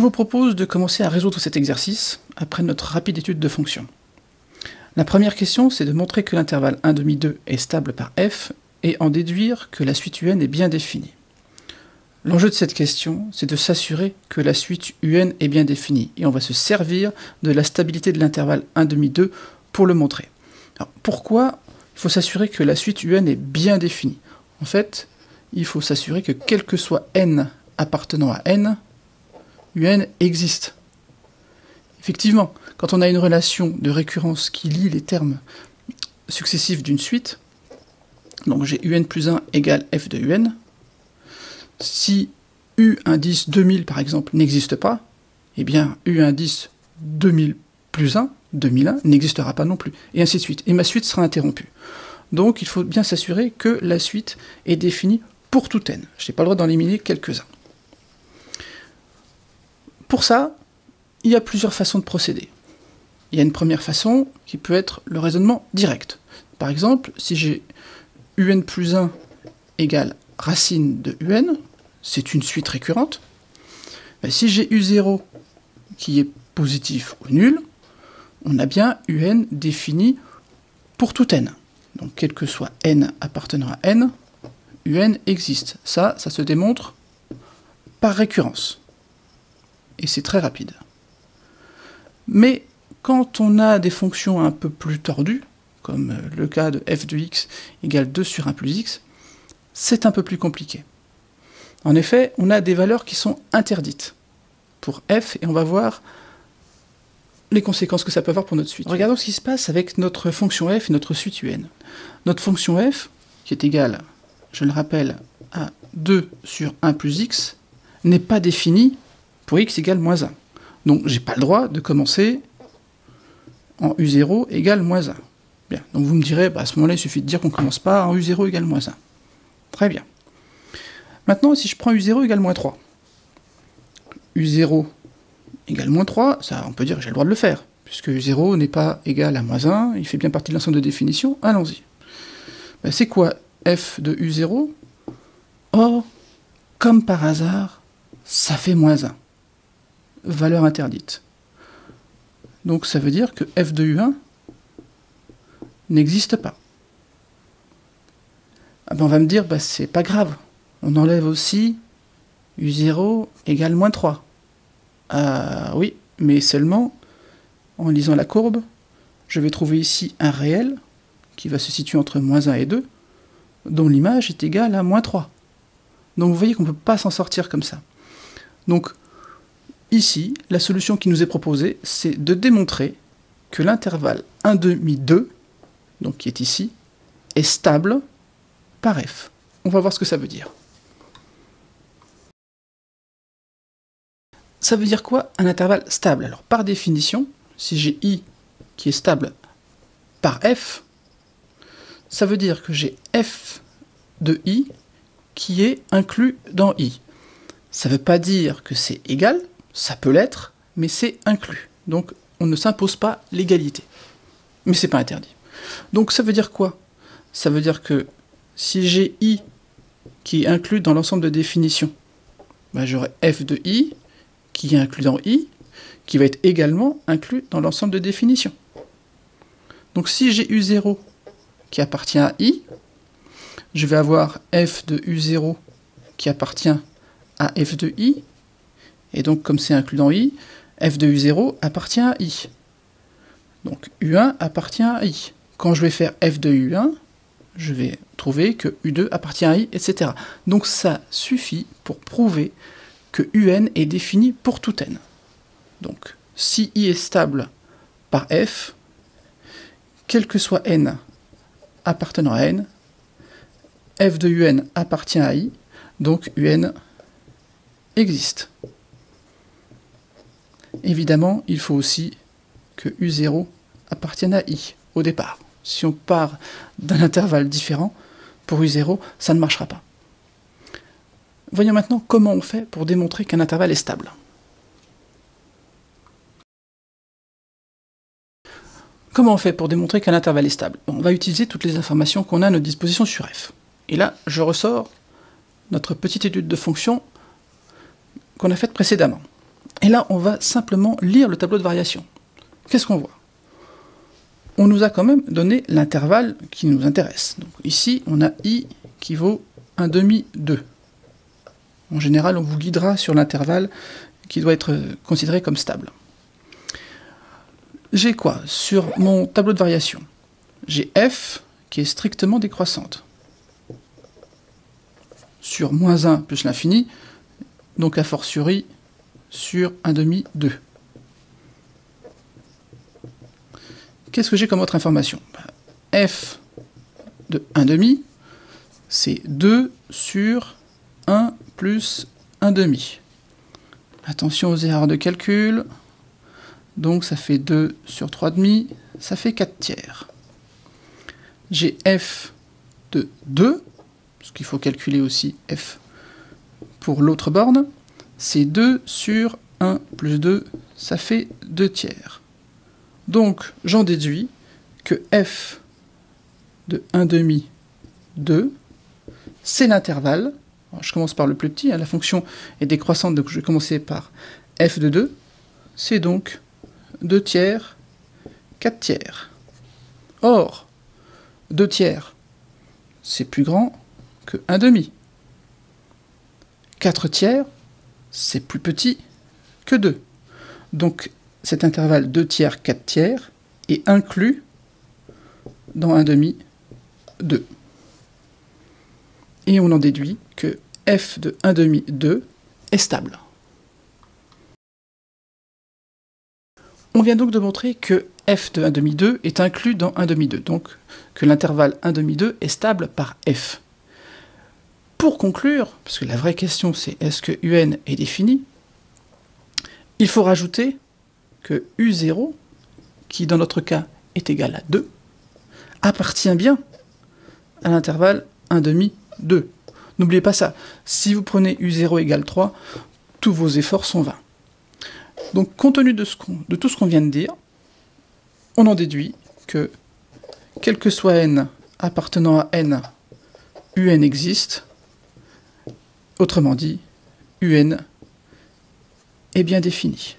Je vous propose de commencer à résoudre cet exercice après notre rapide étude de fonctions. La première question, c'est de montrer que l'intervalle 1/2, 2 est stable par f et en déduire que la suite un est bien définie. L'enjeu de cette question, c'est de s'assurer que la suite un est bien définie, et on va se servir de la stabilité de l'intervalle 1/2, 2 pour le montrer. Alors, pourquoi il faut s'assurer que la suite un est bien définie? En fait, il faut s'assurer que quel que soit n appartenant à n, un existe. Effectivement, quand on a une relation de récurrence qui lie les termes successifs d'une suite, donc j'ai un plus 1 égale f de un, si u indice 2000 par exemple n'existe pas, eh bien u indice 2000 plus 1, 2001, n'existera pas non plus, et ainsi de suite, et ma suite sera interrompue. Donc il faut bien s'assurer que la suite est définie pour tout n. Je n'ai pas le droit d'en éliminer quelques-uns. Pour ça, il y a plusieurs façons de procéder. Il y a une première façon qui peut être le raisonnement direct. Par exemple, si j'ai un plus 1 égale racine de un, c'est une suite récurrente. Ben, si j'ai u0 qui est positif ou nul, on a bien un défini pour tout n. Donc quel que soit n appartenant à n, un existe. Ça se démontre par récurrence. Et c'est très rapide. Mais quand on a des fonctions un peu plus tordues, comme le cas de f de x égale 2 sur 1 plus x, c'est un peu plus compliqué. En effet, on a des valeurs qui sont interdites pour f, et on va voir les conséquences que ça peut avoir pour notre suite. Regardons ce qui se passe avec notre fonction f et notre suite un. Notre fonction f, qui est égale, je le rappelle, à 2 sur 1 plus x, n'est pas définie pour x égale moins 1. Donc j'ai pas le droit de commencer en u0 égale moins 1. Bien, donc vous me direz, à ce moment-là, il suffit de dire qu'on ne commence pas en u0 égale moins 1. Très bien. Maintenant, si je prends u0 égale moins 3, u0 égale moins 3, ça, on peut dire que j'ai le droit de le faire, puisque u0 n'est pas égal à moins 1, il fait bien partie de l'ensemble de définition, allons-y. Ben, c'est quoi f de u0? Oh, comme par hasard, ça fait moins 1. Valeur interdite. Donc ça veut dire que f de u1 n'existe pas. Ah ben on va me dire, c'est pas grave, on enlève aussi u0 égale moins 3. Oui, mais seulement, en lisant la courbe, je vais trouver ici un réel, qui va se situer entre moins 1 et 2, dont l'image est égale à moins 3. Donc vous voyez qu'on ne peut pas s'en sortir comme ça. Donc, ici, la solution qui nous est proposée, c'est de démontrer que l'intervalle 1/2, 2, donc qui est ici, est stable par f. On va voir ce que ça veut dire. Ça veut dire quoi un intervalle stable? Alors par définition, si j'ai i qui est stable par f, ça veut dire que j'ai f de i qui est inclus dans i. Ça ne veut pas dire que c'est égal, ça peut l'être, mais c'est inclus. Donc on ne s'impose pas l'égalité. Mais c'est pas interdit. Donc ça veut dire quoi? Ça veut dire que si j'ai i qui est inclus dans l'ensemble de définitions, j'aurai f de i qui est inclus dans i, qui va être également inclus dans l'ensemble de définitions. Donc si j'ai u0 qui appartient à i, je vais avoir f de u0 qui appartient à f de i, et donc comme c'est inclus dans i, f de u0 appartient à i. Donc u1 appartient à i. Quand je vais faire f de u1, je vais trouver que u2 appartient à i, etc. Donc ça suffit pour prouver que un est défini pour tout n. Donc si i est stable par f, quel que soit n appartenant à n, f de un appartient à i, donc un existe. Évidemment, il faut aussi que u0 appartienne à i au départ. Si on part d'un intervalle différent, pour u0, ça ne marchera pas. Voyons maintenant comment on fait pour démontrer qu'un intervalle est stable. Comment on fait pour démontrer qu'un intervalle est stable? On va utiliser toutes les informations qu'on a à notre disposition sur f. Et là, je ressors notre petite étude de fonction qu'on a faite précédemment. Et là, on va simplement lire le tableau de variation. Qu'est-ce qu'on voit? On nous a quand même donné l'intervalle qui nous intéresse. Donc ici, on a i qui vaut 1 demi 2. En général, on vous guidera sur l'intervalle qui doit être considéré comme stable. J'ai quoi sur mon tableau de variation? J'ai f qui est strictement décroissante. Sur moins 1 plus l'infini, donc a fortiori sur 1 demi 2. Qu'est-ce que j'ai comme autre information? F de 1 demi, c'est 2 sur 1 plus 1 demi. Attention aux erreurs de calcul. Donc ça fait 2 sur 3 demi, ça fait 4 tiers. J'ai f de 2, parce qu'il faut calculer aussi f pour l'autre borne. C'est 2 sur 1 plus 2, ça fait 2 tiers. Donc, j'en déduis que f de 1 demi 2, c'est l'intervalle. Je commence par le plus petit, la fonction est décroissante, donc je vais commencer par f de 2. C'est donc 2 tiers, 4 tiers. Or, 2 tiers, c'est plus grand que 1 demi. 4 tiers, c'est plus petit que 2. Donc, cet intervalle 2 tiers, 4 tiers est inclus dans 1 demi 2. Et on en déduit que f de 1 demi 2 est stable. On vient donc de montrer que f de 1 demi 2 est inclus dans 1 demi 2, donc que l'intervalle 1 demi 2 est stable par f. Pour conclure, parce que la vraie question c'est est-ce que un est défini, il faut rajouter que u0, qui dans notre cas est égal à 2, appartient bien à l'intervalle 1 demi 2. N'oubliez pas ça, si vous prenez u0 égale 3, tous vos efforts sont vains. Donc compte tenu de tout ce qu'on vient de dire, on en déduit que, quel que soit n appartenant à n, un existe, autrement dit, un est bien défini.